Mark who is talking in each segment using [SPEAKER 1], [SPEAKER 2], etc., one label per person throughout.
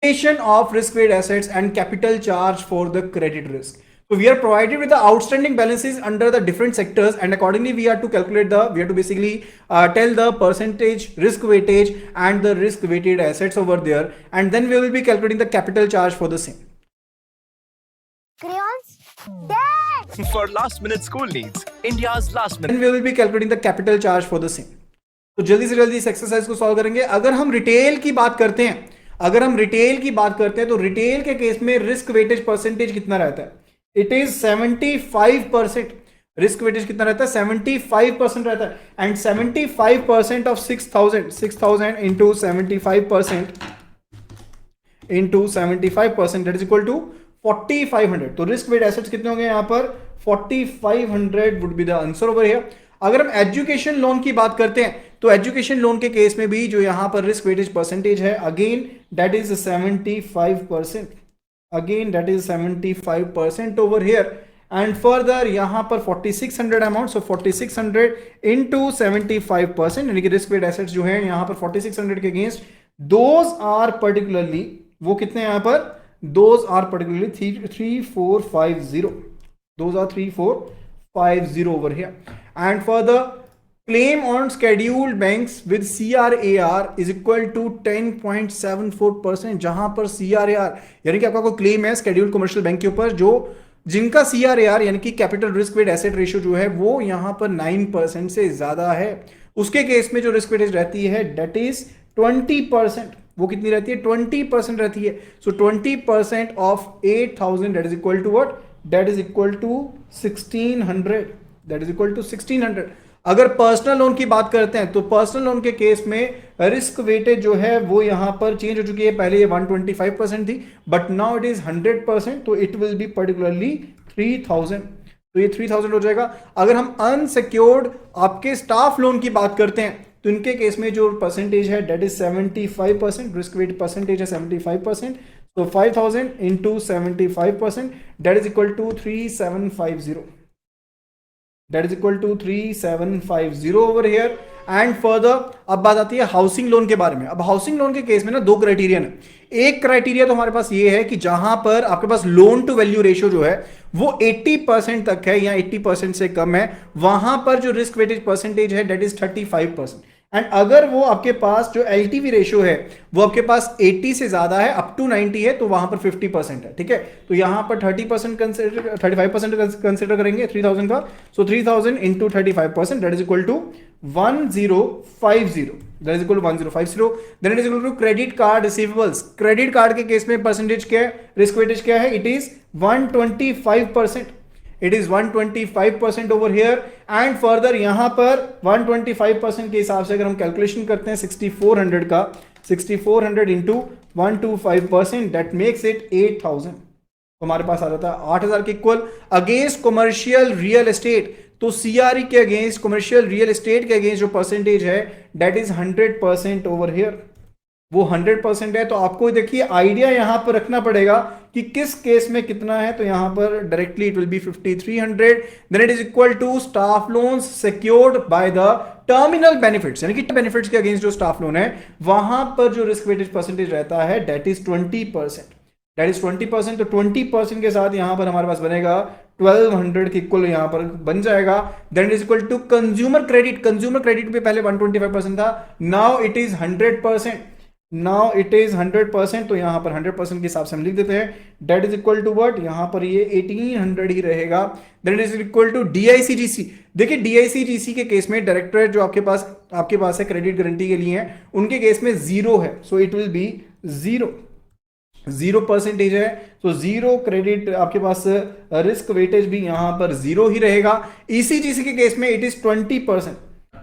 [SPEAKER 1] of risk-weighted assets and capital charge for the credit risk. So we are provided with the outstanding balances under the different sectors, and accordingly we have to calculate we have to basically tell the percentage risk weightage and the risk weighted assets over there, and then we will be calculating the capital charge for the same.
[SPEAKER 2] Crayons? Dad!
[SPEAKER 3] For last minute school needs, India's last minute.
[SPEAKER 1] Then we will be calculating the capital charge for the same. तो जल्दी से जल्दी इस exercise को solve करेंगे. अगर हम retail की बात करते हैं तो रिटेल के केस में रिस्क वेटेज परसेंटेज कितना रहता है? It is 75%. रिस्क वेटेज कितना रहता है? 75% रहता है. And 75% of 6000 into 75% that is equal to 4500. तो रिस्क वेट एसेट्स कितने होंगे यहां पर? 4500 would be the answer over here. अगर हम एजुकेशन लोन की बात करते हैं तो एजुकेशन लोन के केस में भी जो यहां पर रिस्क वेटेज परसेंटेज है, again that is 75%. Again that is 75% over here. And further यहां पर 4600 अमाउंट, सो 4600 इंटू 75%, यानी कि रिस्क वेट एसेट्स जो है यहां पर 4600 के अगेंस्ट दोज आर पर्टिकुलरली, वो कितने यहां पर? Those are particularly 3450. Those are 3450 over here. And further, claim on scheduled banks with CRAR is equal to 10.74%. जहां पर CRAR यानी कि आपका कोई क्लेम है scheduled commercial बैंक के ऊपर, जो जिनका CRAR यानी कि capital risk wait asset ratio जो है वो यहां पर 9% से ज्यादा है, उसके केस में जो रिस्क वेटेज रहती है डेट इज 20%. वो कितनी रहती है? 20% रहती है. So 20% of 8000 that is equal to what? That is equal to 1600. That is equal to 1600. अगर पर्सनल लोन की बात करते हैं तो पर्सनल लोन के केस में रिस्क वेटेज जो है वो यहां पर चेंज हो चुकी है. पहले ये 125% थी, बट नाउ इट इज 100%. तो इट विल बी पर्टिकुलरली 3000. तो ये 3000 हो जाएगा. अगर हम अनसिक्योर्ड आपके स्टाफ लोन की बात करते हैं तो इनके केस में जो परसेंटेज है that is 75%. Risk weight percentage है 75%. तो 5000 into 75% that is equal to 3750. That is equal to 3750 over here. And further अब बात आती है हाउसिंग लोन के बारे में. अब हाउसिंग लोन के केस में ना दो क्राइटेरिया है. एक क्राइटेरिया तो हमारे पास ये है कि जहां पर आपके पास लोन टू वैल्यू रेशियो जो है वो 80% तक है या 80% से कम है, वहां पर जो रिस्क वेटेज परसेंटेज है डेट इज 35%. एंड अगर वो आपके पास जो एलटीवी रेशियो है वो आपके पास 80 से ज्यादा है, अप टू 90 है, तो वहां पर 50% है. ठीक है, तो यहां पर 35% कंसिडर करेंगे 3000 का. So 3000 into 35% that is equal to 1050. That is equal to 1050. Then it is equal to credit card receivables. Credit card के केस में परसेंटेज क्या है? रिस्क वेटेज क्या है? It is 125%. It is 125% over here. And further यहां पर 125% के हिसाब से अगर हम कैलकुलेशन करते हैं 6400 का, 6400 इंटू 125% दैट मेक्स इट 8000. तो हमारे पास आ जाता है 8000 के equal. Against commercial real estate, तो सीआरई के अगेंस्ट, कमर्शियल रियल एस्टेट के अगेंस्ट जो परसेंटेज है दैट इज 100% ओवर हियर. वो 100% है. तो आपको देखिए आइडिया यहां पर रखना पड़ेगा कि किस केस में कितना है. तो यहां पर directly it will be 5300. Then it is equal to staff loans secured by the terminal benefits, यानी कि बेनिफिट्स के अगेंस्ट जो स्टाफ लोन है वहां पर जो रिस्क वेटेज परसेंटेज रहता है दैट इज 20%. That is 20%. तो 20% के साथ यहां पर हमारे पास बनेगा 1200 के इक्वल यहां पर बन जाएगा. Then it is equal to consumer credit. Consumer credit पे पहले 125% था, now it is 100%. Now it is 100%. तो यहां पर 100% के हिसाब से हम लिख देते हैं that is equal to what? यहां पर ये 1800 ही रहेगा. Then it is equal to DICGC. देखिए डीआईसीजीसी के केस में डायरेक्टरेट जो आपके पास है क्रेडिट गारंटी के लिए है, उनके केस में 0 है. So it will B 0 percentage है. तो 0 क्रेडिट आपके पास रिस्क वेटेज भी यहां पर 0 ही रहेगा. ईसीजीसी के केस में इट इज 20%.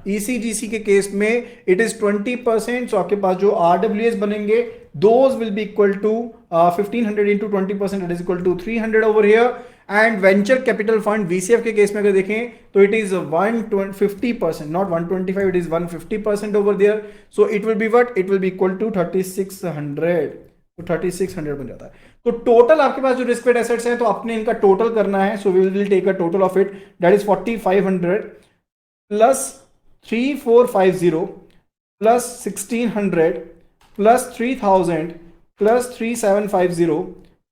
[SPEAKER 1] ईसीजीसी के केस में इट इज 20%. सो आपके पास जो आरडब्ल्यूएस बनेंगे those will be equal to 1500 into 20% it is equal to 300 over here. And venture capital fund VCF के केस में अगर देखें तो it is 150%, not 125, it is 150% over there. So it will be what? It will B equal to 3600. तो 3600 बन जाता है. तो टोटल आपके पास जो रिस्क वेट एसेट्स हैं तो आपने इनका टोटल करना है. So we will take a total of it that is 4500 plus 3450 plus 1600 plus 3000 plus 3750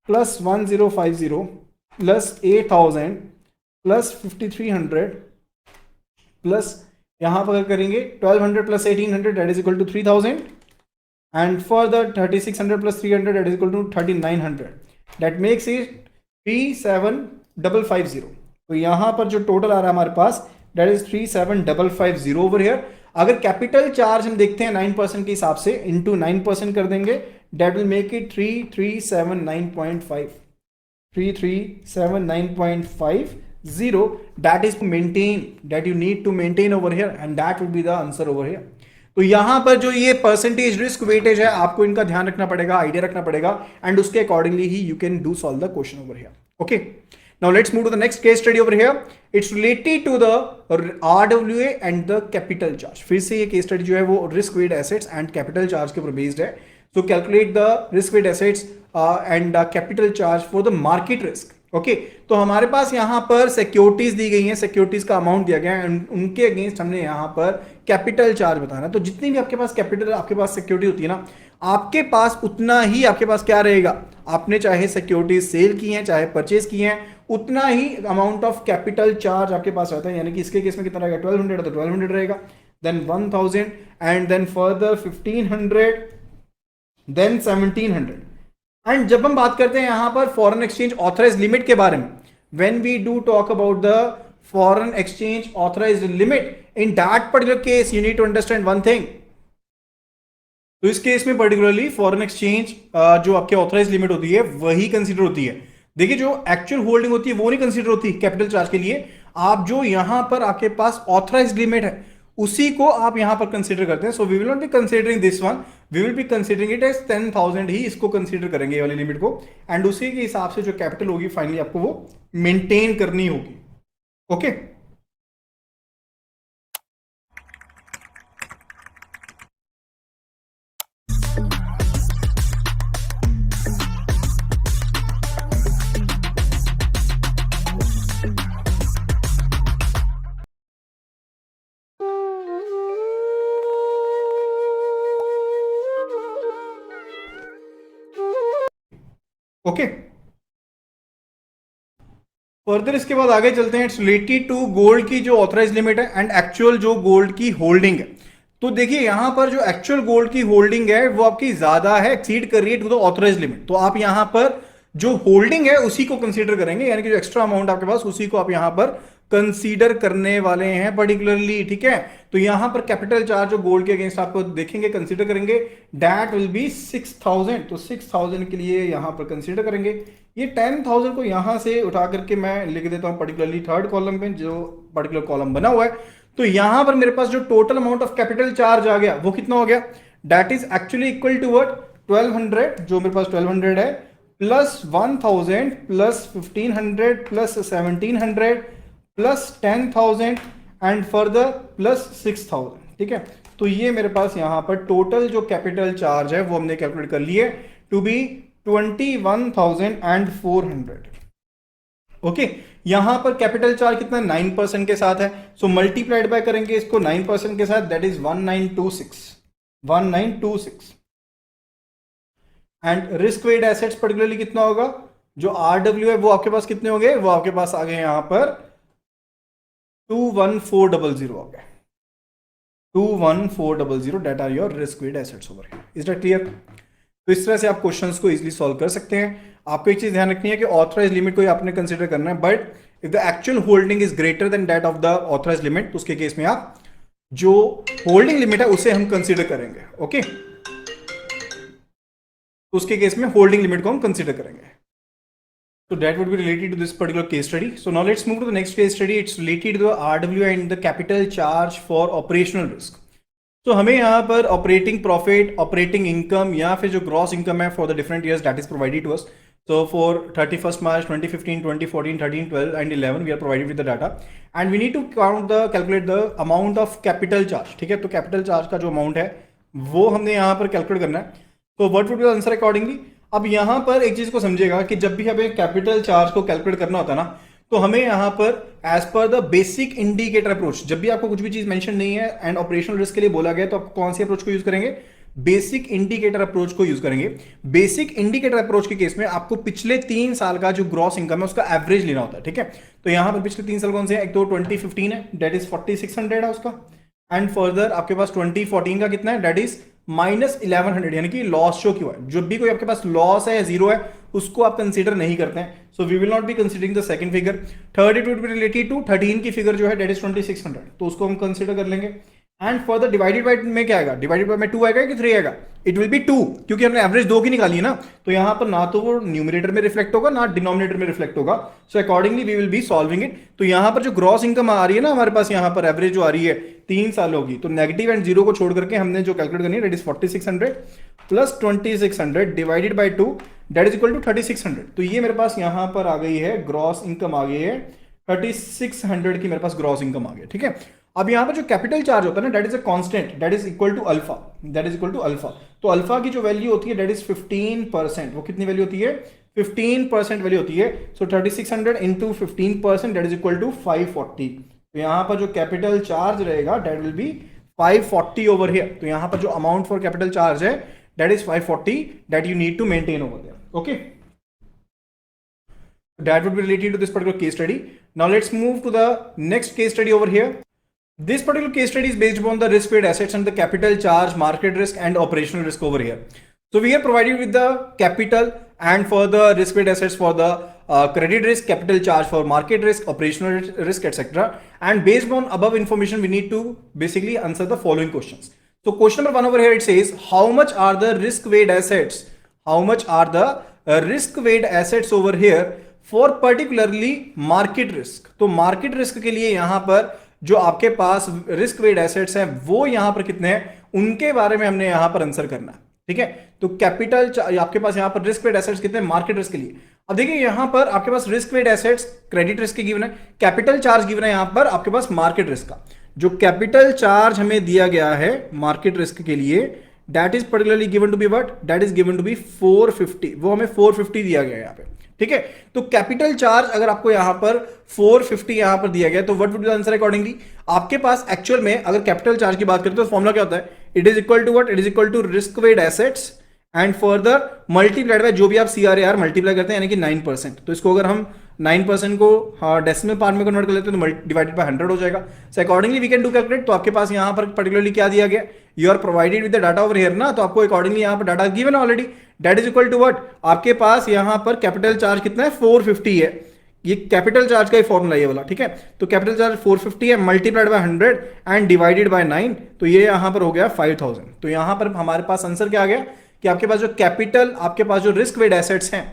[SPEAKER 1] plus 1050 plus 8000 plus 5300 plus यहां पर करेंगे 1200 plus 1800 that is equal to 3000 and further 3600 plus 300 that is equal to 3900 that makes it 37550। तो यहां पर जो total आ रहा है हमारे पास दैट इज 37550 ओवर हियर। अगर कैपिटल चार्ज हम देखते हैं 9% के हिसाब से इंटू 9% कर देंगे that will make it 3379.5 3379.50 that is maintain that you need to maintain over here and that will be the answer over here। तो यहां पर जो ये परसेंटेज रिस्क वेटेज है आपको इनका ध्यान रखना पड़ेगा, आइडिया रखना पड़ेगा एंड उसके accordingly he you can do solve the question over here. Okay, now let's move to the next case study over here. It's related to the RWA and the capital charge। फिर से ये case study जो है वो risk weighted assets and capital charge के ऊपर based है। So calculate the risk weighted assets and capital charge for the market risk। Okay, तो हमारे पास यहां पर सिक्योरिटीज दी गई हैं, सिक्योरिटीज का अमाउंट दिया गया है, उनके अगेंस्ट हमने यहां पर कैपिटल चार्ज बताना। तो जितनी भी आपके पास कैपिटल, आपके पास सिक्योरिटी होती है ना, आपके पास उतना ही आपके पास क्या रहेगा, आपने चाहे सिक्योरिटीज सेल की हैं चाहे परचेज की हैं, उतना ही अमाउंट ऑफ कैपिटल चार्ज आपके पास रहता है। यानी कि इसके केस में कितना रहेगा, 1200 तो 1200 रहेगा, then 1000 and then further 1500 then 1700। And जब हम बात करते हैं यहां पर फॉरेन एक्सचेंज ऑथराइज लिमिट के बारे में, when we do talk about the foreign exchange authorise limit, in that particular case you need to understand one thing. तो इस केस में पर्टिकुलरली फॉरेन एक्सचेंज जो आपके ऑथराइज लिमिट होती है वही कंसीडर होती है। देखिए, जो एक्चुअल होल्डिंग होती है वो नहीं कंसीडर होती कैपिटल चार्ज के लिए। आप जो यहां पर आपके पास ऑथराइज लिमिट है उसी को आप यहां पर कंसीडर करते हैं। So we will not be considering this one, we will be considering it as 10,000 ही इसको कंसीडर करेंगे ये वाली लिमिट को, एंड उसी के हिसाब से जो कैपिटल होगी फाइनली आपको वो मेंटेन करनी होगी। ओके, ओके, फर्दर इसके बाद आगे चलते हैं। इट्स रिलेटेड टू गोल्ड की जो ऑथराइज लिमिट है एंड एक्चुअल जो गोल्ड की होल्डिंग है। तो देखिए यहां पर जो एक्चुअल गोल्ड की होल्डिंग है वो आपकी ज्यादा है, एक्सीड कर रही है टू द ऑथराइज लिमिट। तो आप यहां पर जो होल्डिंग है उसी को कंसीडर करेंगे, यानी कि जो एक्स्ट्रा अमाउंट आपके पास उसी को आप यहां पर कंसीडर करने वाले हैं पर्टिकुलरली। ठीक है, तो यहां पर कैपिटल चार्ज जो गोल्ड के अगेंस्ट आपको देखेंगे, कंसीडर करेंगे, दैट विल बी 6000। तो 6000 के लिए यहां पर कंसीडर करेंगे। ये 10,000 को यहां से उठा करके मैं लिख देता हूं पर्टिकुलरली थर्ड कॉलम पे, जो पर्टिकुलर कॉलम बना हुआ है। तो यहां पर मेरे पास जो total amount of capital charge आ गया वो कितना हो गया, that is actually equal to what, 1200, जो मेरे पास 1200 है, plus 1000 plus 1500 plus 1700 plus 10,000 and further plus 6,000। ठीक है, तो ये मेरे पास यहां पर टोटल जो कैपिटल चार्ज है वो हमने कैलकुलेट कर लिए टू बी 21,400। ओके, यहां पर कैपिटल चार्ज कितना 9% के साथ है। सो मल्टीप्लाइड बाय करेंगे इसको 9% के साथ, that is 1926 and risk weight assets particularly कितना होगा, जो आरडब्ल्यू है वो आपके पास कितने हो गए, वो आपके पास आ गए यहां पर 21400 हो गए, 21400 that are your risk weight assets over here. Is that clear? तो इस तरह से आप क्वेश्चंस को इजीली सॉल्व कर सकते हैं। आपको एक चीज ध्यान रखनी है कि ऑथराइज लिमिट को ही आपने कंसीडर करना है, but if the actual holding is greater than that of the authorise limit, तो उसके केस में आप जो होल्डिंग लिमिट है उसे हम कंसीडर करेंगे। ओके, तो उसके केस में होल्डिंग लिमिट को हम कंसीडर करेंगे। So that would be related to this particular case study. So now let's move to the next case study. It's related to the RWA and the capital charge for operational risk. So हमें यहाँ पर operating profit, operating income या फिर जो gross income है for the different years that is provided to us. So for 31st March 2015, 2014, 13, 12 and 11 we are provided with the data and we need to calculate the amount of capital charge. ठीक है, तो capital charge का जो amount है वो हमने यहाँ पर calculate करना है। So what would be the answer accordingly? अब यहां पर एक चीज को समझेगा कि जब भी हमें कैपिटल चार्ज को कैलकुलेट करना होता है ना, तो हमें यहां पर as per the basic indicator approach, जब भी आपको कुछ भी चीज मेंशन नहीं है एंड ऑपरेशनल रिस्क के लिए बोला गया तो आप कौन सी अप्रोच को यूज करेंगे, बेसिक इंडिकेटर अप्रोच को यूज करेंगे। बेसिक इंडिकेटर अप्रोच के केस में आपको पिछले 3 साल का जो ग्रॉस इनकम है उसका एवरेज लेना होता है, ठीक है। तो यहां पर पिछले 3 साल कौन से हैं, एक तो 2015 है, डेट इज 4600 है उसका, एंड फर्दर आपके पास 2014 का कितना है, डेट इज -1100, यानी कि लॉस शो क्यों है। जब भी कोई आपके पास लॉस है या जीरो है उसको आप कंसीडर नहीं करते हैं, so we will not be considering the second figure. Third it would be related to 13 की फिगर जो है डेट इज 2600, तो उसको हम कंसीडर कर लेंगे। एंड फर्दर डिवाइडेड बाय में क्या आएगा, डिवाइडेड बाय में 2 आएगा कि 3 आएगा, इट विल बी 2, क्योंकि हमने एवरेज 2 की निकाली है ना, तो यहां पर ना तो वो न्यूमरेटर में रिफ्लेक्ट होगा ना डिनोमिनेटर में रिफ्लेक्ट होगा, so accordingly we will be solving it. तो यहां पर जो ग्रॉस इनकम आ रही है ना हमारे पास, यहां पर एवरेज जो आ रही है 3 सालों की, तो नेगेटिव एंड जीरो को छोड़ करके हमने जो कैलकुलेट करनी है that is 4600 plus 2600 divided by 2 that is equal to 3600। तो ये मेरे पास यहां पर आ गई है ग्रॉस इनकम, आ गई है 3600 की मेरे पास ग्रॉस इनकम आ गई, ठीक है। अब यहां पर जो कैपिटल चार्ज होता है ना, that is a constant, that is equal to alpha, that is equal to alpha. तो अल्फा की जो वैल्यू होती है दैट इज 15%, वो कितनी वैल्यू होती है, 15% वैल्यू होती है। So 3600 into 15% that is equal to 540। तो यहां पर जो कैपिटल चार्ज रहेगा that will be 540 over here. तो यहां पर जो अमाउंट फॉर कैपिटल चार्ज है that is 540 that you need to maintain over there, okay. That would be related to this particular case study. Now let's move to the next case study over here. This particular case study is based upon the risk-weighted assets and the capital charge, market risk and operational risk over here. So we are provided with the capital and for the risk-weighted assets for the credit risk, capital charge for market risk, operational risk, etc. And based on above information, we need to basically answer the following questions. So question number 1 over here, it says how much are the risk-weighted assets? How much are the risk-weighted assets over here for particularly market risk? तो market risk के लिए यहां पर जो आपके पास risk weighted assets हैं वो यहां पर कितने हैं, उनके बारे में हमने यहां पर आंसर करना है, ठीक है। तो कैपिटल आपके पास यहां पर रिस्क वेड एसेट्स कितने हैं मार्केट रिस्क के लिए। अब देखिए यहां पर आपके पास risk weighted assets credit risk के गिवन है, कैपिटल चार्ज गिवन है यहां पर आपके पास मार्केट रिस्क का। जो कैपिटल चार्ज हमें दिया गया है मार्केट रिस्क के लिए that is particularly given to be what, that is given to be 450, वो हमें 450 दिया गया है यहां पे, ठीक है। तो कैपिटल चार्ज अगर आपको यहां पर 450 यहां पर दिया गया तो what would be the answer accordingly. आपके पास एक्चुअल में अगर कैपिटल चार्ज की बात करें तो फॉर्मूला क्या होता है, it is equal to what, it is equal to risk weighted assets and further multiplied by जो भी आप CRAR मल्टीप्लाई करते हैं यानी कि 9%। तो इसको अगर हम 9% को डेसिमल पार्ट में कन्वर्ट कर लेते हैं तो डिवाइडेड बाय 100 हो जाएगा। So accordingly we can do calculate. तो आपके पास यहां पर पर्टिकुलरली क्या दिया गया, you are provided with the data over here ना, तो आपको अकॉर्डिंगली यहां पर data given already, that is equal to what, आपके पास यहां पर कैपिटल चार्ज कितना है 450 है, ये कैपिटल चार्ज का ही फॉर्मूला ये वाला, ठीक है। तो कैपिटल चार्ज 450 है multiplied by 100 and divided by 9, तो ये यहां पर हो गया 5000। तो यहां पर हमारे पास आंसर क्या आ गया कि आपके पास जो कैपिटल, आपके पास जो रिस्क वेड एसेट्स हैं,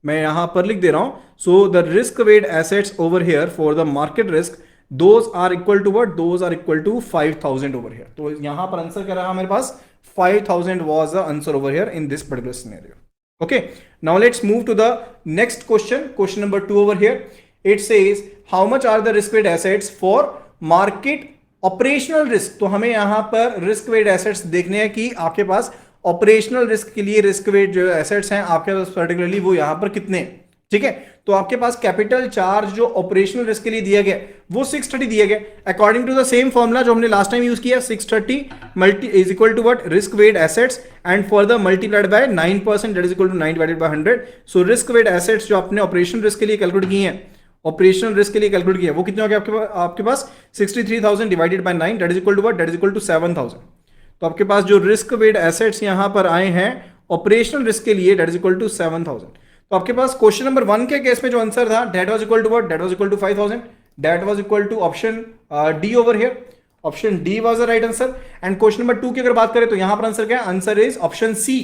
[SPEAKER 1] मैं यहां पर लिख दे रहा हूं, so the risk weighted assets over here for the market risk those are equal to what, those are equal to 5000 over here. तो यहां पर आंसर क्या रहा हमारे पास 5000 was the answer over here in this particular scenario. Okay, now let's move to the next question. Question number 2 over here. It says how much are the risk weighted assets for market operational risk? तो हमें यहां पर risk weighted assets देखने हैं कि आपके पास operational risk के लिए रिस्क वेट जो एसेट्स हैं आपके पास पर्टिकुलरली वो यहां पर कितने हैं, ठीक है। तो आपके पास कैपिटल चार्ज जो ऑपरेशनल रिस्क के लिए दिया गया वो 630 दिया गया according to the same formula जो हमने लास्ट टाइम यूज किया, 630 multi is equal to what, risk weight assets and further multiplied by 9% that is equal to 9 divided by 100। So risk weight assets जो आपने ऑपरेशनल रिस्क के लिए calculate किए हैं, operational risk के लिए कैलकुलेट किया वो कितने हो गए आपके पास 63000 divided by 9 that is equal to what, that is equal to 7000। तो आपके पास जो रिस्क वेट एसेट्स यहां पर आए हैं ऑपरेशनल रिस्क के लिए दैट इज इक्वल टू 7000। तो आपके पास क्वेश्चन नंबर 1 के केस में जो आंसर था that was equal to what, that was equal to 5000, that was equal to option D over here, option D was the right answer. And question number 2 की अगर बात करें तो यहां पर आंसर क्या है, answer is option C,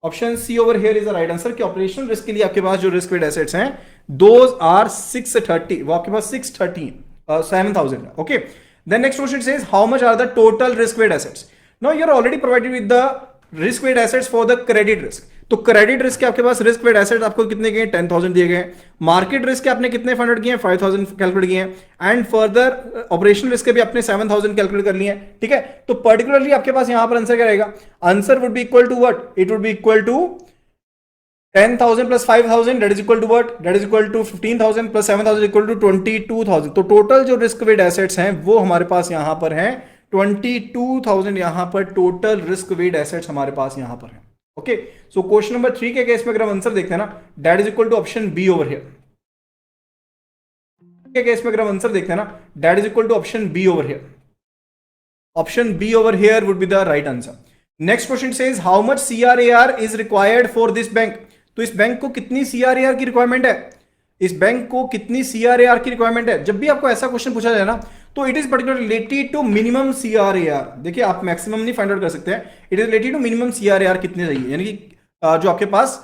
[SPEAKER 1] option C over here is the right answer कि ऑपरेशनल रिस्क के लिए आपके पास जो रिस्क वेट एसेट्स हैं दोज आर 630, वो आपके पास 7000। Okay, then next question says how much are the total risk weight assets. Now you are already provided with the risk weight assets for the credit risk. तो credit risk के आपके पास risk weight assets आपको कितने गए, 10000 दिए गए। Market risk के आपने कितने फंड किए हैं, 5000 कैलकुलेट किए हैं। एंड फर्दर ऑपरेशनल रिस्क के भी आपने 7000 कैलकुलेट कर लिए हैं, ठीक है। तो पर्टिकुलरली आपके पास यहां पर आंसर क्या रहेगा, answer would be equal to what, it would be equal to 10,000 plus 5,000 that is equal to what? That is equal to 15,000 plus 7,000 equal to 22,000। तो टोटल जो रिस्क वेट एसेट्स हैं वो हमारे पास यहां पर हैं 22,000 यहां पर टोटल रिस्क वेट एसेट्स हमारे पास यहां पर है। ओके, सो क्वेश्चन नंबर 3 के केस में अगर हम आंसर देखते हैं ना, that is equal to option B over here. के केस में अगर हम आंसर देखते हैं ना, that is equal to option B over here. Option B over here would be the right answer. Next question says how much CRAR is required for this bank. तो इस bank को कितनी सीआरएआर की requirement है, इस bank को कितनी CRAR की रिक्वायरमेंट है। जब भी आपको ऐसा क्वेश्चन पूछा जाए ना, तो it is particular related to minimum CRAR. देखिए आप मैक्सिमम नहीं फाइंड आउट कर सकते हैं, it is related to minimum CRAR कितने चाहिए, यानी कि जो आपके पास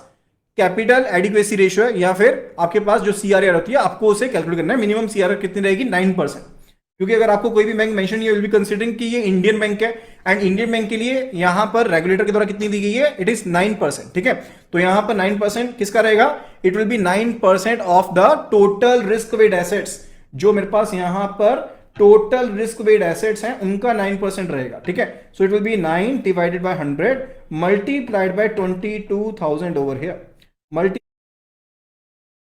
[SPEAKER 1] कैपिटल एडिक्वेसी रेशियो है या फिर आपके पास जो सीआरआर होती है आपको उसे कैलकुलेट करना है। मिनिमम सीआरआर कितनी रहेगी, 9%। क्योंकि अगर आपको कोई भी बैंक मेंशन ये विल बी कंसीडरिंग कि ये इंडियन बैंक है, एंड इंडियन बैंक के लिए यहां पर रेगुलेटर के द्वारा कितनी दी गई है, इट इज 9%। ठीक है, तो यहां पर 9% किसका रहेगा, it will B 9% of the total risk weight assets. जो मेरे पास यहां पर टोटल रिस्क वेट एसेट्स हैं उनका 9% रहेगा। ठीक है, so it will B 9 divided by 100 multiplied by 22,000 over here, multi